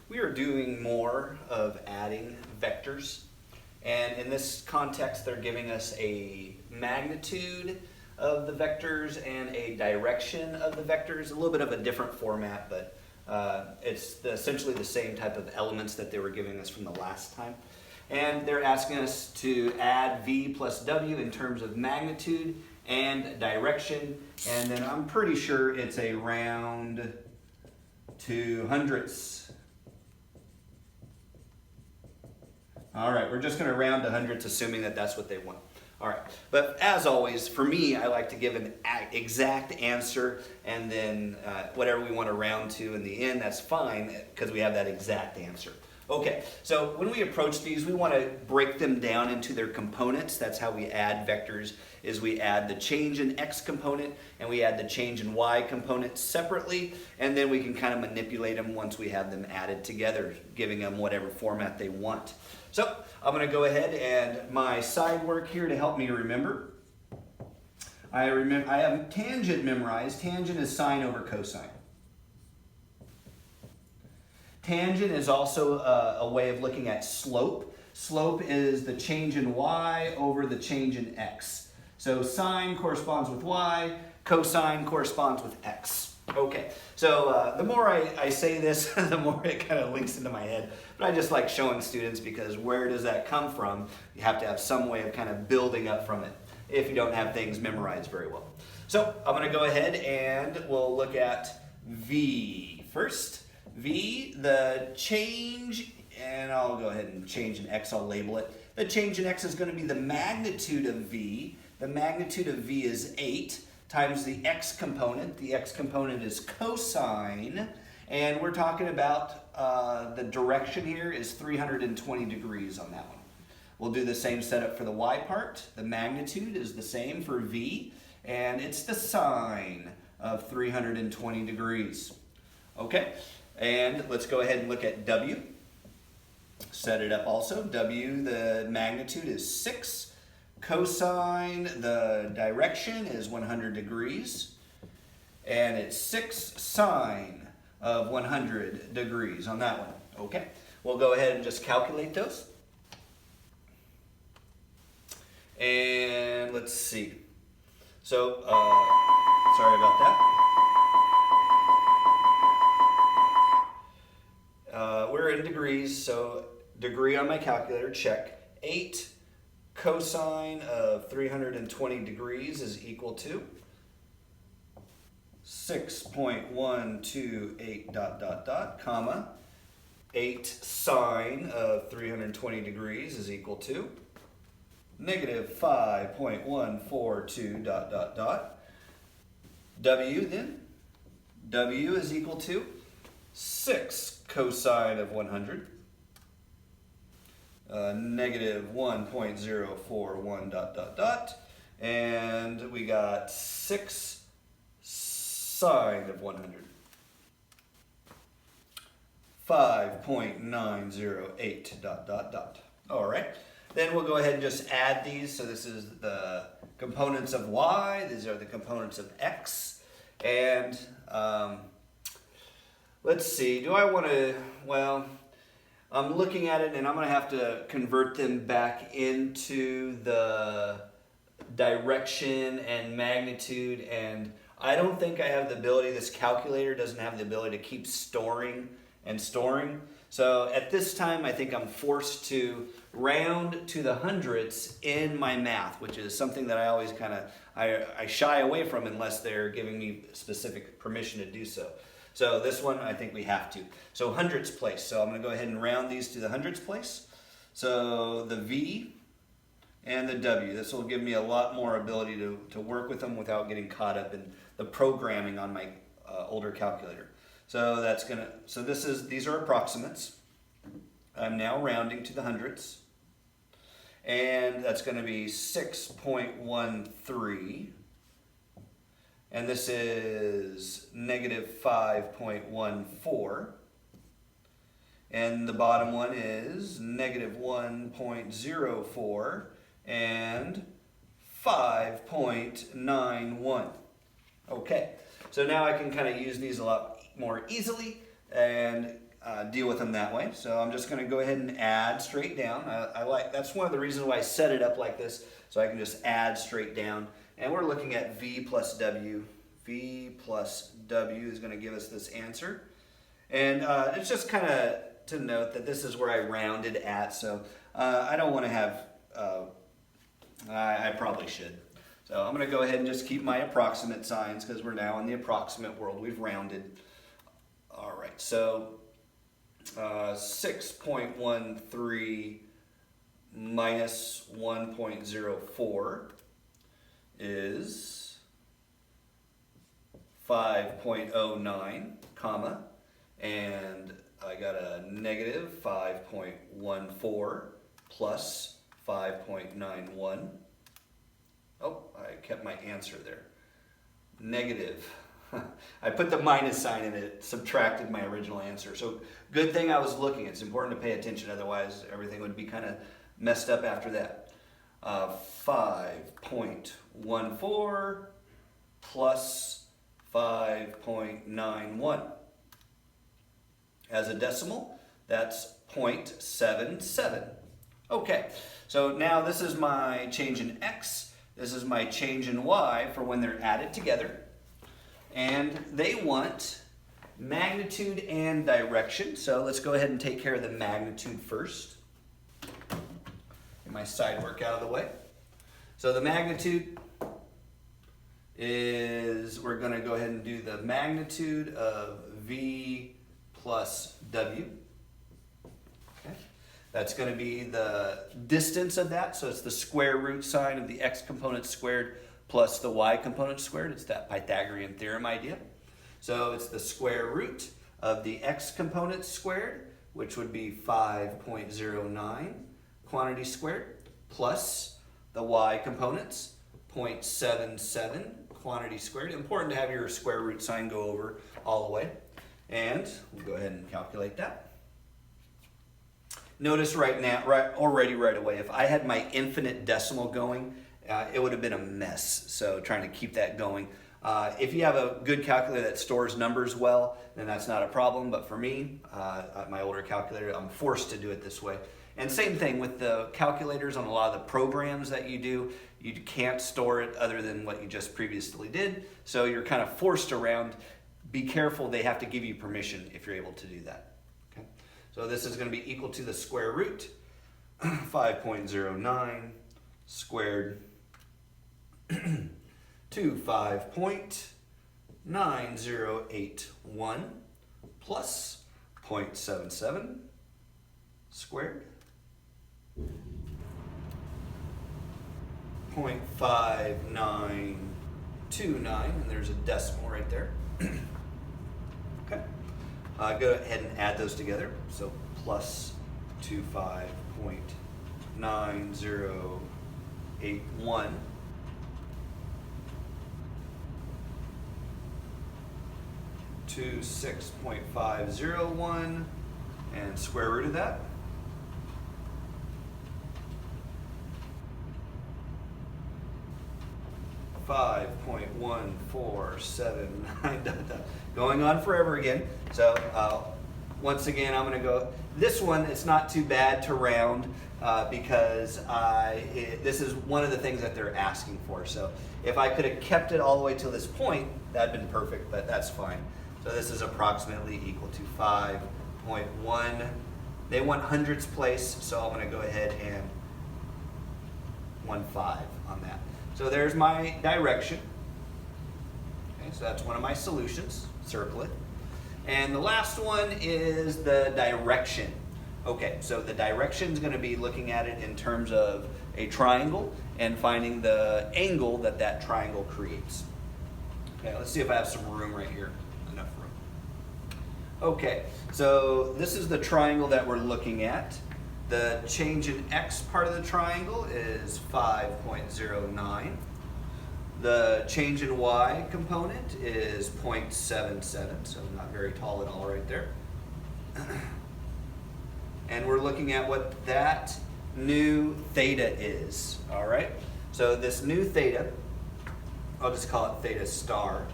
we are doing more of adding vectors. And in this context, they're giving us a magnitude of the vectors and a direction of the vectors. A little bit of a different format, but it's essentially the same type of elements that they were giving us from the last time. And they're asking us to add v plus w in terms of magnitude and direction. And then I'm pretty sure it's a round to hundredths. All right, we're just going to round to hundredths, assuming that that's what they want. All right, but as always, for me, I like to give an exact answer, and then whatever we want to round to in the end, that's fine, because we have that exact answer. Okay, so when we approach these, we want to break them down into their components. That's how we add vectors, is we add the change in x component, and we add the change in y component separately, and then we can kind of manipulate them once we have them added together, giving them whatever format they want. So I'm going to go ahead and my side work here to help me remember. I have tangent memorized. Tangent is sine over cosine. Tangent is also a way of looking at slope. Slope is the change in y over the change in x. So sine corresponds with y, cosine corresponds with x. Okay, so the more I say this, the more it kind of links into my head. But I just like showing students, because where does that come from? You have to have some way of kind of building up from it if you don't have things memorized very well. So I'm going to go ahead and we'll look at v first. V, the change, and I'll go ahead and change in x, I'll label it. The change in x is going to be the magnitude of v. The magnitude of v is 8 times the x component. The x component is cosine, and we're talking about the direction here is 320 degrees on that one. We'll do the same setup for the y part. The magnitude is the same for v, and it's the sine of 320 degrees. Okay. And let's go ahead and look at W. Set it up also. W, the magnitude is 6. Cosine, the direction is 100 degrees. And it's 6 sine of 100 degrees on that one. Okay, we'll go ahead and just calculate those. And let's see. So, sorry about that. We're in degrees, so degree on my calculator, check. 8 cosine of 320 degrees is equal to 6.128 comma 8 sine of 320 degrees is equal to negative 5.142 W then, W is equal to 6 cosine of 100, negative 1.041 and we got 6 sine of 100, 5.908 All right, then we'll go ahead and just add these. So this is the components of y, these are the components of x, and let's see, do I want to, well, I'm looking at it and I'm going to have to convert them back into the direction and magnitude, and I don't think I have the ability, this calculator doesn't have the ability to keep storing and storing. So at this time, I think I'm forced to round to the hundredths in my math, which is something that I always kind of, I shy away from unless they're giving me specific permission to do so. So this one, I think we have to. So hundredths place. So I'm going to go ahead and round these to the hundredths place. So the V and the W. This will give me a lot more ability to work with them without getting caught up in the programming on my older calculator. So that's going to, so these are approximates. I'm now rounding to the hundredths. And that's going to be 6.13. And this is negative 5.14. And the bottom one is negative 1.04 and 5.91. Okay, so now I can kind of use these a lot more easily and deal with them that way. So I'm just going to go ahead and add straight down. That's one of the reasons why I set it up like this, so I can just add straight down. And we're looking at v plus w. V plus w is going to give us this answer. And it's just kind of to note that this is where I rounded at, so I don't want to have, I probably should. So I'm going to go ahead and just keep my approximate signs because we're now in the approximate world. We've rounded. All right, so 6.13 minus 1.04 is 5.09, comma, and I got a negative 5.14 plus 5.91. Oh, I kept my answer there. Negative. I put the minus sign in it, subtracted my original answer. So good thing I was looking. It's important to pay attention, otherwise everything would be kind of messed up after that. 5.14 plus 5.91. As a decimal, that's 0.77. Okay, so now this is my change in x. This is my change in y for when they're added together. And they want magnitude and direction. So let's go ahead and take care of the magnitude first. Get my side work out of the way. So the magnitude is, we're going to go ahead and do the magnitude of v plus w. Okay. That's going to be the distance of that. So it's the square root sign of the x component squared plus the y component squared. It's that Pythagorean theorem idea. So it's the square root of the x component squared, which would be 5.09 quantity squared, plus the y components, 0.77 quantity squared. Important to have your square root sign go over all the way. And we'll go ahead and calculate that. Notice right now, already right away, if I had my infinite decimal going, it would have been a mess. So trying to keep that going. If you have a good calculator that stores numbers well, then that's not a problem. But for me, my older calculator, I'm forced to do it this way. And same thing with the calculators on a lot of the programs that you do. You can't store it other than what you just previously did. So you're kind of forced around. Be careful, they have to give you permission if you're able to do that. Okay? So this is going to be equal to the square root, 5.09 squared to 5.9081 plus 0.77 squared, 0.5929, and there's a decimal right there. Okay. Go ahead and add those together. So plus 25.9081 to 6.501 and square root of that. $5.1479, going on forever again. So once again, I'm going to go. This one, it's not too bad to round because this is one of the things that they're asking for. So if I could have kept it all the way to this point, that'd been perfect, but that's fine. So this is approximately equal to 5.1. They want hundredths place, so I'm going to go ahead and 15 on that. So there's my direction. Okay, so that's one of my solutions. Circle it. And the last one is the direction. Okay, so the direction is going to be looking at it in terms of a triangle and finding the angle that that triangle creates. Okay, let's see if I have some room right here. Enough room. Okay, so this is the triangle that we're looking at. The change in x part of the triangle is 5.09. The change in y component is 0.77, so not very tall at all right there. And we're looking at what that new theta is, all right? So this new theta, I'll just call it theta star,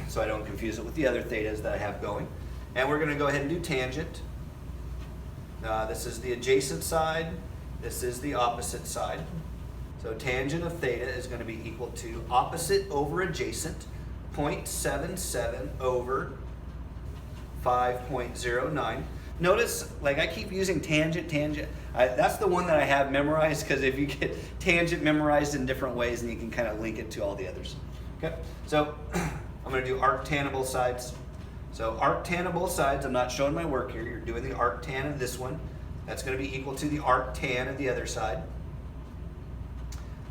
so I don't confuse it with the other thetas that I have going, And we're going to go ahead and do tangent. This is the adjacent side. This is the opposite side. So tangent of theta is going to be equal to opposite over adjacent, 0.77 over 5.09. Notice, like I keep using tangent. That's the one that I have memorized, because if you get tangent memorized in different ways, then you can kind of link it to all the others. Okay, so I'm going to do arctan of both sides. So arctan of both sides, I'm not showing my work here. You're doing the arctan of this one. That's going to be equal to the arctan of the other side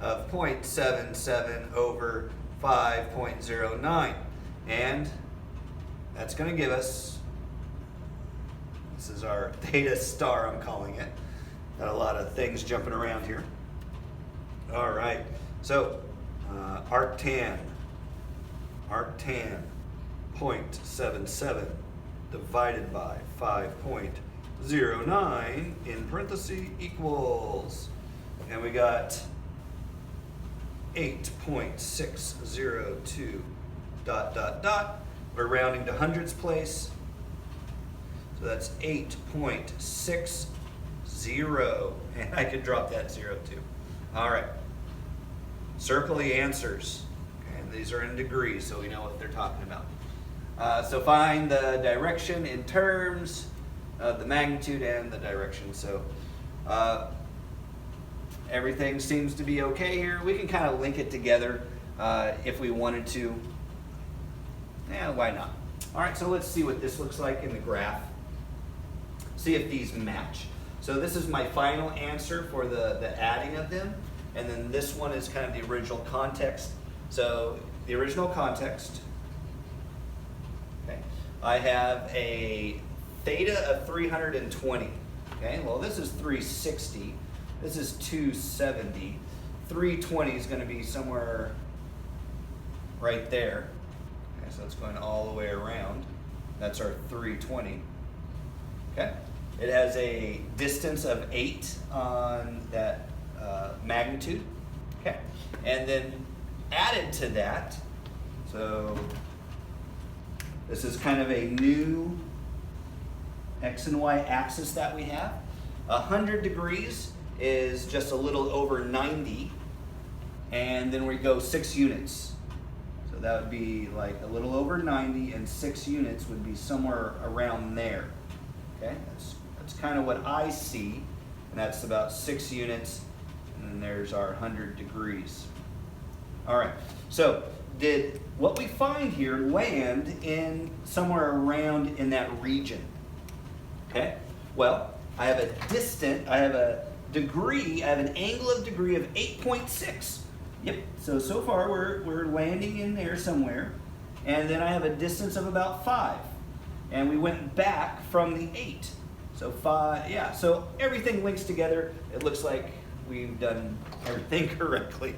of 0.77 over 5.09. And that's going to give us, this is our theta star, I'm calling it. Got a lot of things jumping around here. All right, so arctan 0.77 divided by 5.09 in parentheses equals, and we got 8.602 ... We're rounding to hundredths place, so that's 8.60, and I could drop that 0 too. All right, circle the answers, and these are in degrees, so we know what they're talking about. So find the direction in terms of the magnitude and the direction. So everything seems to be okay here. We can kind of link it together if we wanted to. Yeah, why not? All right, so let's see what this looks like in the graph. See if these match. So this is my final answer for the adding of them. And then this one is kind of the original context. So the original context, okay, I have a theta of 320. Okay, well this is 360. This is 270. 320 is going to be somewhere right there. Okay, so it's going all the way around. That's our 320. Okay, it has a distance of 8 on that magnitude. Okay, and then added to that, so this is kind of a new X and Y axis that we have. 100 degrees is just a little over 90, and then we go 6 units. So that would be like a little over 90, and 6 units would be somewhere around there. Okay, that's kind of what I see, and that's about 6 units, and then there's our 100 degrees. All right, so did what we find here land in somewhere around in that region? Okay, well, I have a degree, I have an angle of degree of 8.6. Yep, so far we're landing in there somewhere. And then I have a distance of about 5. And we went back from the 8. So 5, yeah, so everything links together. It looks like we've done everything correctly.